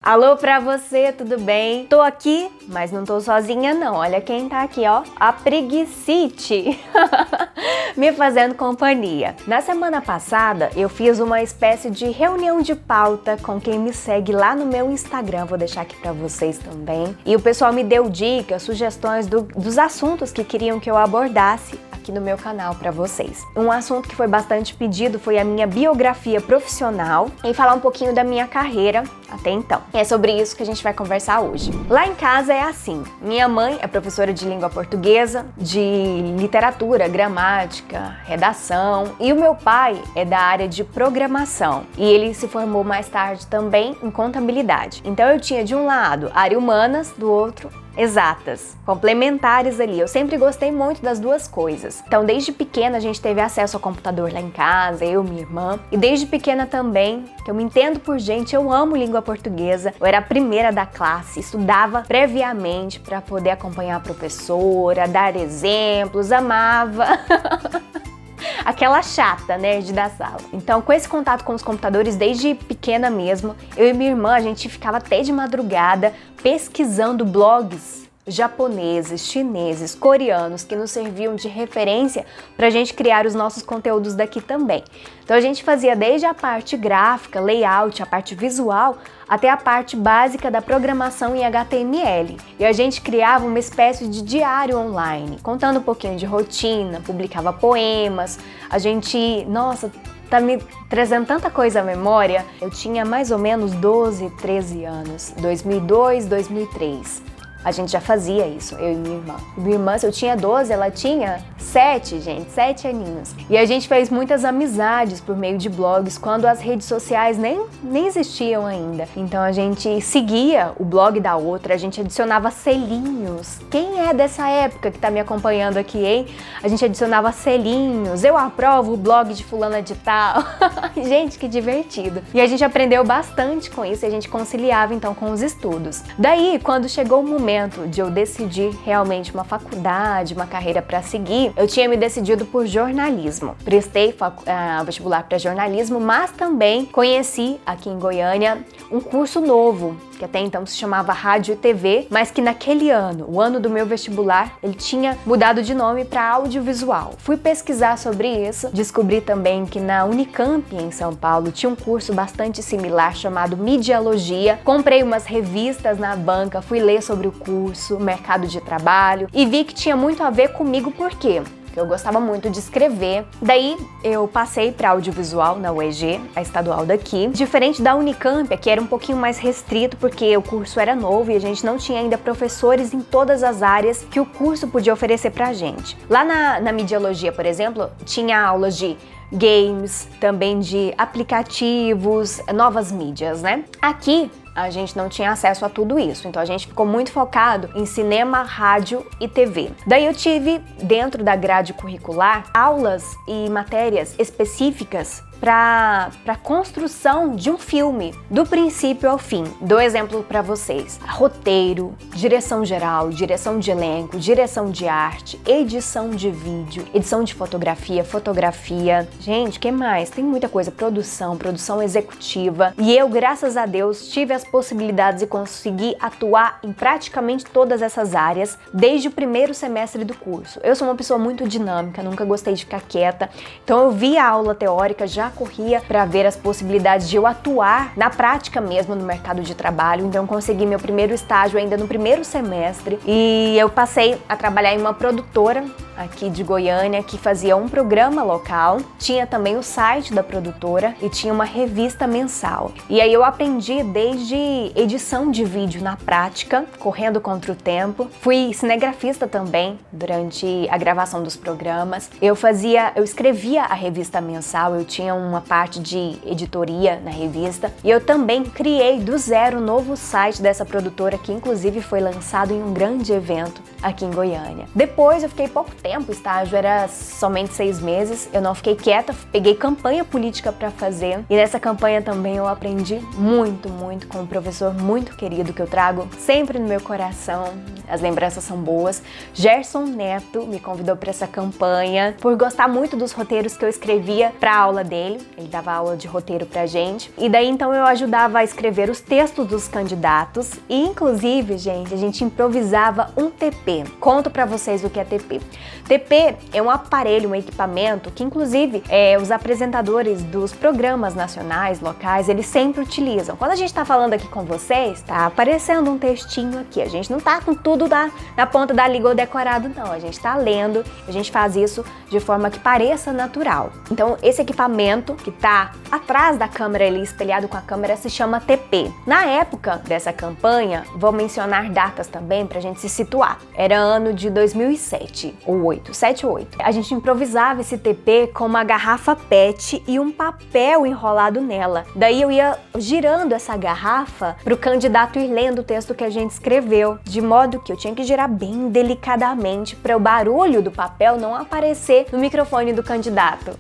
Alô pra você, tudo bem? Tô aqui, mas não tô sozinha não. Olha quem tá aqui, ó. A Preguicite. Me fazendo companhia. Na semana passada, eu fiz uma espécie de reunião de pauta com quem me segue lá no meu Instagram. Vou deixar aqui pra vocês também. E o pessoal me deu dicas, sugestões dos assuntos que queriam que eu abordasse aqui no meu canal para vocês. Um assunto que foi bastante pedido foi a minha biografia profissional e falar um pouquinho da minha carreira até então. E é sobre isso que a gente vai conversar hoje. Lá em casa é assim, minha mãe é professora de língua portuguesa, de literatura, gramática, redação, e o meu pai é da área de programação e ele se formou mais tarde também em contabilidade. Então eu tinha de um lado área humanas, do outro exatas, complementares ali. Eu sempre gostei muito das duas coisas. Então, desde pequena a gente teve acesso ao computador lá em casa, eu, minha irmã. E desde pequena também, que eu me entendo por gente, eu amo língua portuguesa. Eu era a primeira da classe, estudava previamente para poder acompanhar a professora, dar exemplos, amava. Aquela chata, nerd da sala. Então, com esse contato com os computadores desde pequena mesmo, eu e minha irmã, a gente ficava até de madrugada pesquisando blogs japoneses, chineses, coreanos que nos serviam de referência para a gente criar os nossos conteúdos daqui também. Então a gente fazia desde a parte gráfica, layout, a parte visual, até a parte básica da programação em HTML. E a gente criava uma espécie de diário online, contando um pouquinho de rotina, publicava poemas, a gente, nossa, tá me trazendo tanta coisa à memória. Eu tinha mais ou menos 12, 13 anos, 2002, 2003. A gente já fazia isso, eu e minha irmã. Minha irmã, se eu tinha 12, ela tinha 7, gente, 7 aninhos. E a gente fez muitas amizades por meio de blogs, quando as redes sociais nem existiam ainda. Então a gente seguia o blog da outra, a gente adicionava selinhos. Quem é dessa época que tá me acompanhando aqui, hein? A gente adicionava selinhos, eu aprovo o blog de fulana de tal. Gente, que divertido. E a gente aprendeu bastante com isso, e a gente conciliava então com os estudos. Daí, quando chegou o momento de eu decidir realmente uma faculdade, uma carreira para seguir, eu tinha me decidido por jornalismo. Prestei vestibular para jornalismo, mas também conheci aqui em Goiânia um curso novo, que até então se chamava Rádio e TV, mas que naquele ano, o ano do meu vestibular, ele tinha mudado de nome para audiovisual. Fui pesquisar sobre isso, descobri também que na Unicamp, em São Paulo, tinha um curso bastante similar chamado Midialogia. Comprei umas revistas na banca, fui ler sobre o curso, mercado de trabalho, e vi que tinha muito a ver comigo. Por quê? Porque eu gostava muito de escrever. Daí eu passei para audiovisual na UEG, a estadual daqui. Diferente da Unicamp, que era um pouquinho mais restrito, porque o curso era novo e a gente não tinha ainda professores em todas as áreas que o curso podia oferecer pra gente. Lá na Midialogia, por exemplo, tinha aulas de games, também de aplicativos, novas mídias, né? Aqui a gente não tinha acesso a tudo isso, então a gente ficou muito focado em cinema, rádio e TV. Daí eu tive, dentro da grade curricular, aulas e matérias específicas para construção de um filme, do princípio ao fim. Dou exemplo para vocês: roteiro, direção geral, direção de elenco, direção de arte, edição de vídeo, edição de fotografia. Gente, que mais? Tem muita coisa, produção executiva. E eu, graças a Deus, tive as possibilidades de conseguir atuar em praticamente todas essas áreas desde o primeiro semestre do curso. Eu sou uma pessoa muito dinâmica, nunca gostei de ficar quieta, então eu via a aula teórica, já corria para ver as possibilidades de eu atuar na prática mesmo no mercado de trabalho. Então consegui meu primeiro estágio ainda no primeiro semestre e eu passei a trabalhar em uma produtora aqui de Goiânia que fazia um programa local, tinha também o site da produtora e tinha uma revista mensal. E aí eu aprendi desde edição de vídeo na prática, correndo contra o tempo. Fui cinegrafista também durante a gravação dos programas. Eu escrevia a revista mensal, eu tinha uma parte de editoria na revista e eu também criei do zero um novo site dessa produtora que inclusive foi lançado em um grande evento aqui em Goiânia. Depois eu fiquei pouco tempo, o estágio era somente 6 meses, eu não fiquei quieta, peguei campanha política para fazer e nessa campanha também eu aprendi muito com um professor muito querido que eu trago sempre no meu coração, as lembranças são boas. Gerson Neto me convidou para essa campanha por gostar muito dos roteiros que eu escrevia para a aula dele, ele dava aula de roteiro pra gente e daí então eu ajudava a escrever os textos dos candidatos e inclusive, gente, a gente improvisava um TP. Conto pra vocês o que é TP. TP é um aparelho, um equipamento que inclusive os apresentadores dos programas nacionais, locais, eles sempre utilizam. Quando a gente tá falando aqui com vocês, tá aparecendo um textinho aqui. A gente não tá com tudo na ponta da língua decorado, não. A gente tá lendo, a gente faz isso de forma que pareça natural. Então, esse equipamento que tá atrás da câmera ali, espelhado com a câmera, se chama TP. Na época dessa campanha, vou mencionar datas também pra gente se situar. Era ano de 2007 ou 8, 7 ou 8. A gente improvisava esse TP com uma garrafa PET e um papel enrolado nela. Daí eu ia girando essa garrafa pro candidato ir lendo o texto que a gente escreveu, de modo que eu tinha que girar bem delicadamente para o barulho do papel não aparecer no microfone do candidato.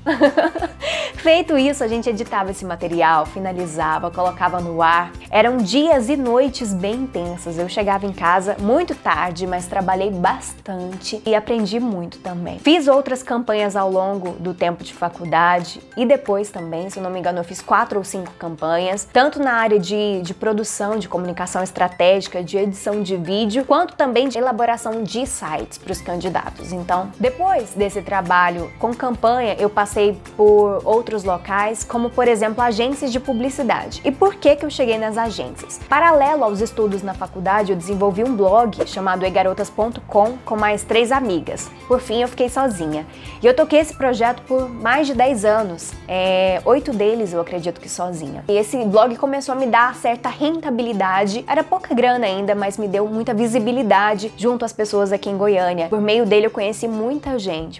Feito isso, a gente editava esse material, finalizava, colocava no ar. Eram dias e noites bem intensas. Eu chegava em casa muito tarde, mas trabalhei bastante e aprendi muito também. Fiz outras campanhas ao longo do tempo de faculdade e depois também, se eu não me engano, eu fiz 4 ou 5 campanhas, tanto na área de produção, de comunicação estratégica, de edição de vídeo, quanto também de elaboração de sites para os candidatos. Então, depois desse trabalho com campanha, eu passei por outros locais, como por exemplo agências de publicidade. E por que eu cheguei nas agências? Paralelo aos estudos na faculdade, eu desenvolvi um blog chamado egarotas.com com mais 3 amigas. Por fim, eu fiquei sozinha. E eu toquei esse projeto por mais de 10 anos. 8 deles eu acredito que sozinha. E esse blog começou a me dar certa rentabilidade. Era pouca grana ainda, mas me deu muita visibilidade junto às pessoas aqui em Goiânia. Por meio dele eu conheci muita gente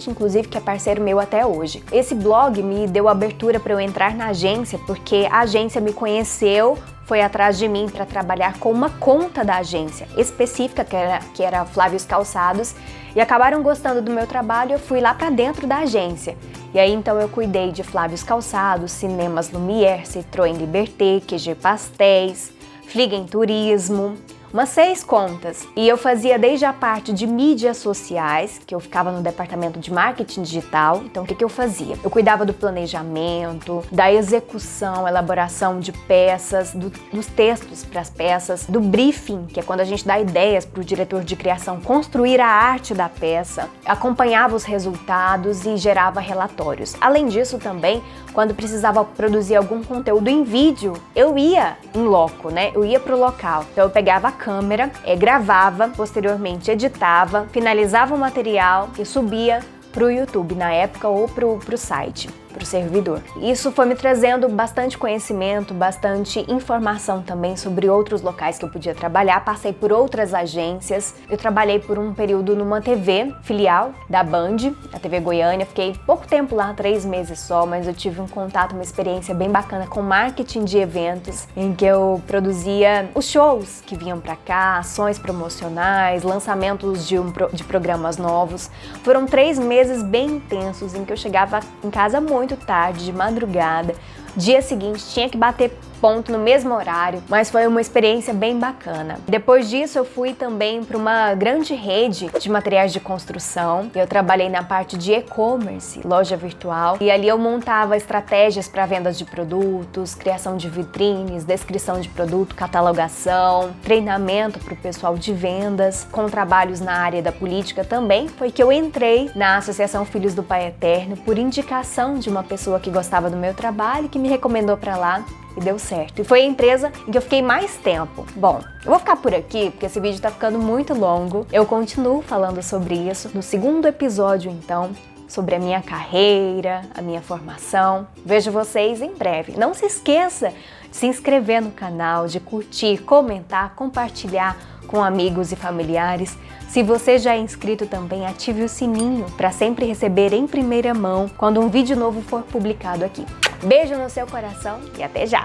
inclusive que é parceiro meu até hoje. Esse blog me deu abertura para eu entrar na agência, porque a agência me conheceu, foi atrás de mim para trabalhar com uma conta da agência específica, que era Flávios Calçados, e acabaram gostando do meu trabalho. Eu fui lá para dentro da agência. E aí então eu cuidei de Flávios Calçados, Cinemas Lumière, Citroën Liberté, QG Pastéis, Fliegen Turismo, umas 6 contas. E eu fazia desde a parte de mídias sociais, que eu ficava no departamento de marketing digital. Então o que eu fazia? Eu cuidava do planejamento, da execução, elaboração de peças, dos textos para as peças, do briefing, que é quando a gente dá ideias para o diretor de criação construir a arte da peça, acompanhava os resultados e gerava relatórios. Além disso também, quando precisava produzir algum conteúdo em vídeo, eu ia em loco, né? Eu ia pro local. Então eu pegava a câmera, gravava, posteriormente editava, finalizava o material e subia pro YouTube na época ou pro site, pro servidor. Isso foi me trazendo bastante conhecimento, bastante informação também sobre outros locais que eu podia trabalhar. Passei por outras agências. Eu trabalhei por um período numa TV filial da Band, a TV Goiânia. Fiquei pouco tempo lá, 3 meses só, mas eu tive um contato, uma experiência bem bacana com marketing de eventos, em que eu produzia os shows que vinham pra cá, ações promocionais, lançamentos de programas novos. Foram 3 meses bem intensos em que eu chegava em casa muito tarde, de madrugada. Dia seguinte tinha que bater ponto no mesmo horário, mas foi uma experiência bem bacana. Depois disso eu fui também para uma grande rede de materiais de construção. Eu trabalhei na parte de e-commerce, loja virtual, e ali eu montava estratégias para vendas de produtos, criação de vitrines, descrição de produto, catalogação, treinamento para o pessoal de vendas, com trabalhos na área da política também. Foi que eu entrei na Associação Filhos do Pai Eterno por indicação de uma pessoa que gostava do meu trabalho, que me recomendou para lá. E deu certo. E foi a empresa em que eu fiquei mais tempo. Bom, eu vou ficar por aqui porque esse vídeo tá ficando muito longo. Eu continuo falando sobre isso no segundo episódio, então, sobre a minha carreira, a minha formação. Vejo vocês em breve. Não se esqueça de se inscrever no canal, de curtir, comentar, compartilhar com amigos e familiares. Se você já é inscrito também, ative o sininho para sempre receber em primeira mão quando um vídeo novo for publicado aqui. Beijo no seu coração e até já!